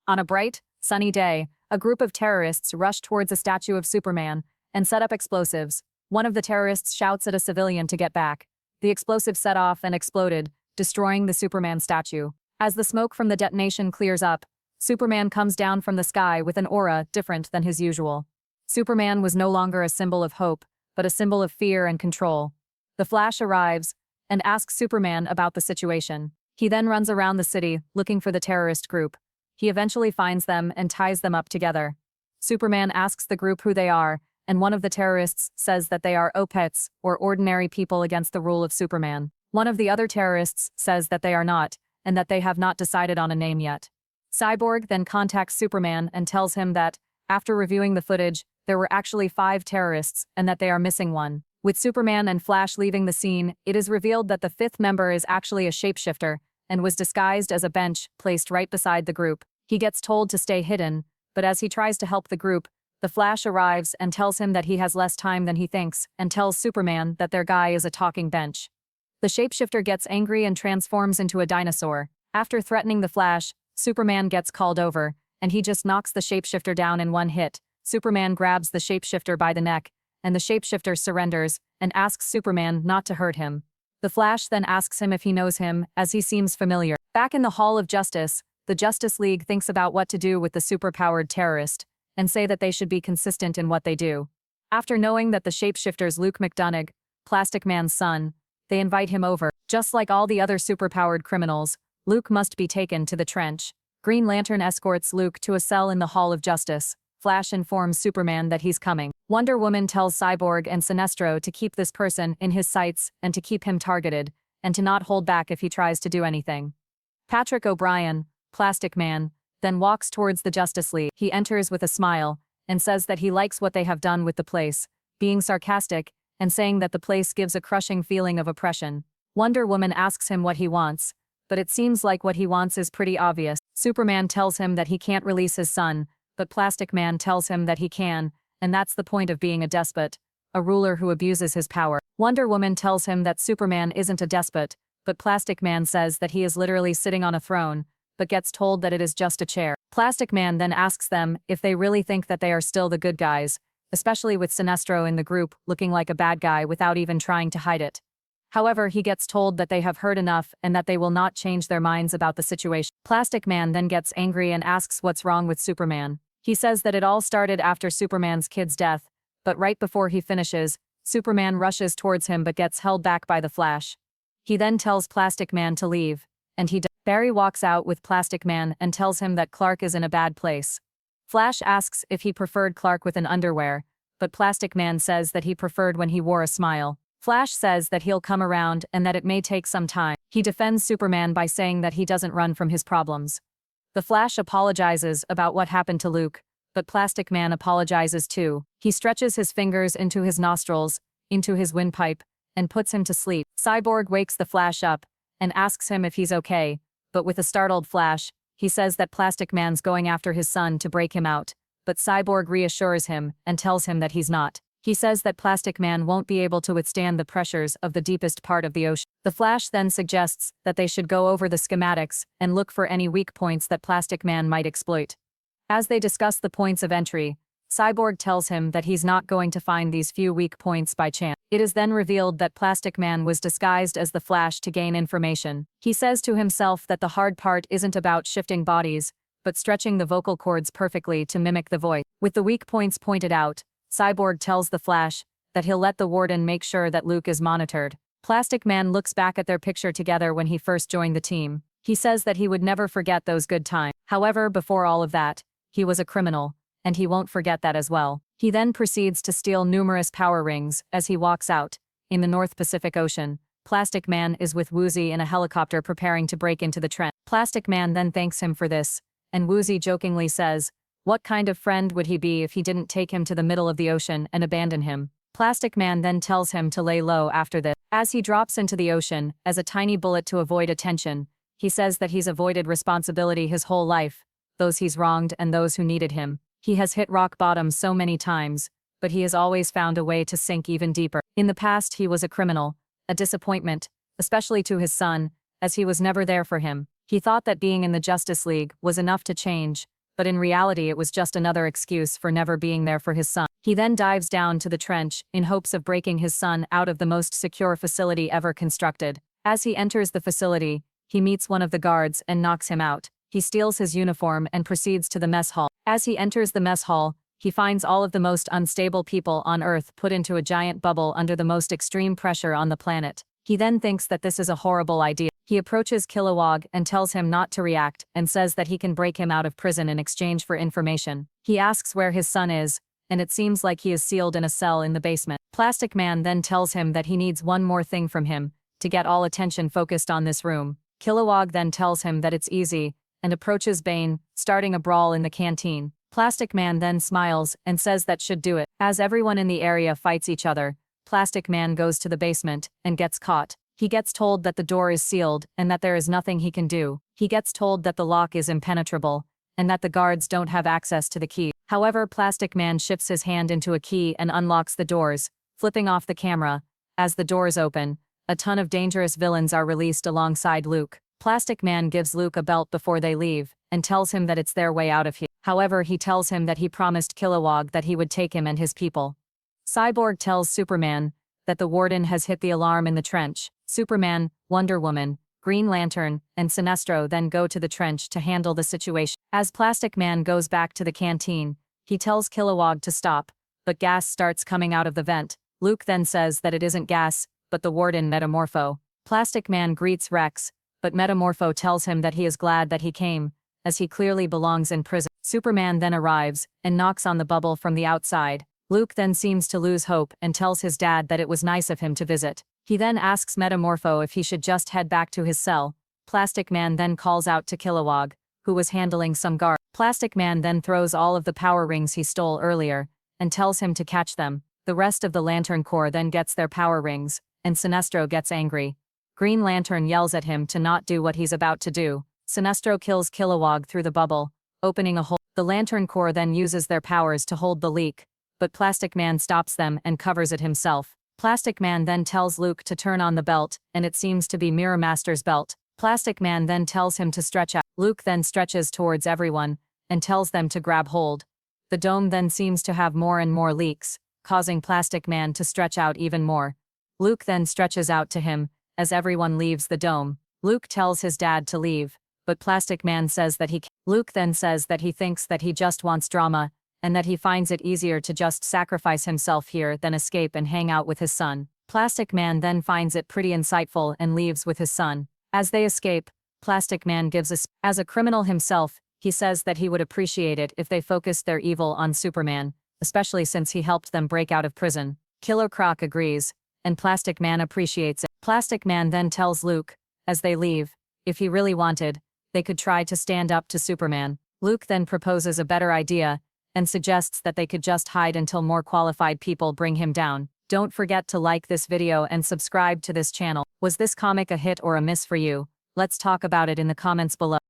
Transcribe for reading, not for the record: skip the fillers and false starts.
On a bright, sunny day, a group of terrorists rush towards a statue of Superman and set up explosives. One of the terrorists shouts at a civilian to get back. The explosive set off and exploded, destroying the Superman statue. As the smoke from the detonation clears up, Superman comes down from the sky with an aura different than his usual. Superman was no longer a symbol of hope, but a symbol of fear and control. The Flash arrives and asks Superman about the situation. He then runs around the city looking for the terrorist group. He eventually finds them and ties them up together. Superman asks the group who they are, and one of the terrorists says that they are opets, or ordinary people against the rule of Superman. One of the other terrorists says that they are not, and that they have not decided on a name yet. Cyborg then contacts Superman and tells him that, after reviewing the footage, there were actually 5 terrorists and that they are missing one. With Superman and Flash leaving the scene, it is revealed that the 5th member is actually a shapeshifter and was disguised as a bench placed right beside the group. He gets told to stay hidden, but as he tries to help the group, the Flash arrives and tells him that he has less time than he thinks and tells Superman that their guy is a talking bench. The shapeshifter gets angry and transforms into a dinosaur. After threatening the Flash, Superman gets called over, and he just knocks the shapeshifter down in one hit. Superman grabs the shapeshifter by the neck, and the shapeshifter surrenders and asks Superman not to hurt him. The Flash then asks him if he knows him, as he seems familiar. Back in the Hall of Justice, the Justice League thinks about what to do with the superpowered terrorist, and say that they should be consistent in what they do. After knowing that the shapeshifter's Luke McDonough, Plastic Man's son, they invite him over. Just like all the other superpowered criminals, Luke must be taken to the trench. Green Lantern escorts Luke to a cell in the Hall of Justice. Flash informs Superman that he's coming. Wonder Woman tells Cyborg and Sinestro to keep this person in his sights and to keep him targeted, and to not hold back if he tries to do anything. Patrick O'Brien, Plastic Man, then walks towards the Justice League. He enters with a smile and says that he likes what they have done with the place, being sarcastic and saying that the place gives a crushing feeling of oppression. Wonder Woman asks him what he wants, but it seems like what he wants is pretty obvious. Superman tells him that he can't release his son, but Plastic Man tells him that he can, and that's the point of being a despot, a ruler who abuses his power. Wonder Woman tells him that Superman isn't a despot, but Plastic Man says that he is literally sitting on a throne, but gets told that it is just a chair. Plastic Man then asks them if they really think that they are still the good guys, especially with Sinestro in the group looking like a bad guy without even trying to hide it. However, he gets told that they have heard enough and that they will not change their minds about the situation. Plastic Man then gets angry and asks what's wrong with Superman. He says that it all started after Superman's kid's death, but right before he finishes, Superman rushes towards him but gets held back by the Flash. He then tells Plastic Man to leave, and he does. Barry walks out with Plastic Man and tells him that Clark is in a bad place. Flash asks if he preferred Clark with an underwear, but Plastic Man says that he preferred when he wore a smile. Flash says that he'll come around and that it may take some time. He defends Superman by saying that he doesn't run from his problems. The Flash apologizes about what happened to Luke, but Plastic Man apologizes too. He stretches his fingers into his nostrils, into his windpipe, and puts him to sleep. Cyborg wakes the Flash up and asks him if he's okay, but with a startled Flash, he says that Plastic Man's going after his son to break him out, but Cyborg reassures him and tells him that he's not. He says that Plastic Man won't be able to withstand the pressures of the deepest part of the ocean. The Flash then suggests that they should go over the schematics and look for any weak points that Plastic Man might exploit. As they discuss the points of entry, Cyborg tells him that he's not going to find these few weak points by chance. It is then revealed that Plastic Man was disguised as the Flash to gain information. He says to himself that the hard part isn't about shifting bodies, but stretching the vocal cords perfectly to mimic the voice. With the weak points pointed out, Cyborg tells the Flash that he'll let the warden make sure that Luke is monitored. Plastic Man looks back at their picture together when he first joined the team. He says that he would never forget those good times. However, before all of that, he was a criminal, and he won't forget that as well. He then proceeds to steal numerous power rings as he walks out. In the North Pacific Ocean, Plastic Man is with Woozy in a helicopter preparing to break into the trench. Plastic Man then thanks him for this, and Woozy jokingly says, what kind of friend would he be if he didn't take him to the middle of the ocean and abandon him? Plastic Man then tells him to lay low after this. As he drops into the ocean, as a tiny bullet to avoid attention, he says that he's avoided responsibility his whole life, those he's wronged and those who needed him. He has hit rock bottom so many times, but he has always found a way to sink even deeper. In the past, he was a criminal, a disappointment, especially to his son, as he was never there for him. He thought that being in the Justice League was enough to change, but in reality it was just another excuse for never being there for his son. He then dives down to the trench in hopes of breaking his son out of the most secure facility ever constructed. As he enters the facility, he meets one of the guards and knocks him out. He steals his uniform and proceeds to the mess hall. As he enters the mess hall, he finds all of the most unstable people on Earth put into a giant bubble under the most extreme pressure on the planet. He then thinks that this is a horrible idea. He approaches Kilowog and tells him not to react and says that he can break him out of prison in exchange for information. He asks where his son is, and it seems like he is sealed in a cell in the basement. Plastic Man then tells him that he needs one more thing from him to get all attention focused on this room. Kilowog then tells him that it's easy and approaches Bane, starting a brawl in the canteen. Plastic Man then smiles and says that should do it. As everyone in the area fights each other, Plastic Man goes to the basement and gets caught. He gets told that the door is sealed and that there is nothing he can do. He gets told that the lock is impenetrable and that the guards don't have access to the key. However, Plastic Man shifts his hand into a key and unlocks the doors, flipping off the camera. As the doors open, a ton of dangerous villains are released alongside Luke. Plastic Man gives Luke a belt before they leave and tells him that it's their way out of here. However, he tells him that he promised Kilowog that he would take him and his people. Cyborg tells Superman that the warden has hit the alarm in the trench. Superman, Wonder Woman, Green Lantern, and Sinestro then go to the trench to handle the situation. As Plastic Man goes back to the canteen, he tells Kilowog to stop, but gas starts coming out of the vent. Luke then says that it isn't gas, but the warden Metamorpho. Plastic Man greets Rex, but Metamorpho tells him that he is glad that he came, as he clearly belongs in prison. Superman then arrives and knocks on the bubble from the outside. Luke then seems to lose hope and tells his dad that it was nice of him to visit. He then asks Metamorpho if he should just head back to his cell. Plastic Man then calls out to Kilowog, who was handling some guard. Plastic Man then throws all of the power rings he stole earlier and tells him to catch them. The rest of the Lantern Corps then gets their power rings, and Sinestro gets angry. Green Lantern yells at him to not do what he's about to do. Sinestro kills Kilowog through the bubble, opening a hole. The Lantern Corps then uses their powers to hold the leak, but Plastic Man stops them and covers it himself. Plastic Man then tells Luke to turn on the belt, and it seems to be Mirror Master's belt. Plastic Man then tells him to stretch out. Luke then stretches towards everyone and tells them to grab hold. The dome then seems to have more and more leaks, causing Plastic Man to stretch out even more. Luke then stretches out to him as everyone leaves the dome. Luke tells his dad to leave, but Plastic Man says that he can't. Luke then says that he thinks that he just wants drama, and that he finds it easier to just sacrifice himself here than escape and hang out with his son. Plastic Man then finds it pretty insightful and leaves with his son. As they escape, Plastic Man gives as a criminal himself, he says that he would appreciate it if they focused their evil on Superman, especially since he helped them break out of prison. Killer Croc agrees, and Plastic Man appreciates it. Plastic Man then tells Luke, as they leave, if he really wanted, they could try to stand up to Superman. Luke then proposes a better idea, and suggests that they could just hide until more qualified people bring him down. Don't forget to like this video and subscribe to this channel. Was this comic a hit or a miss for you? Let's talk about it in the comments below.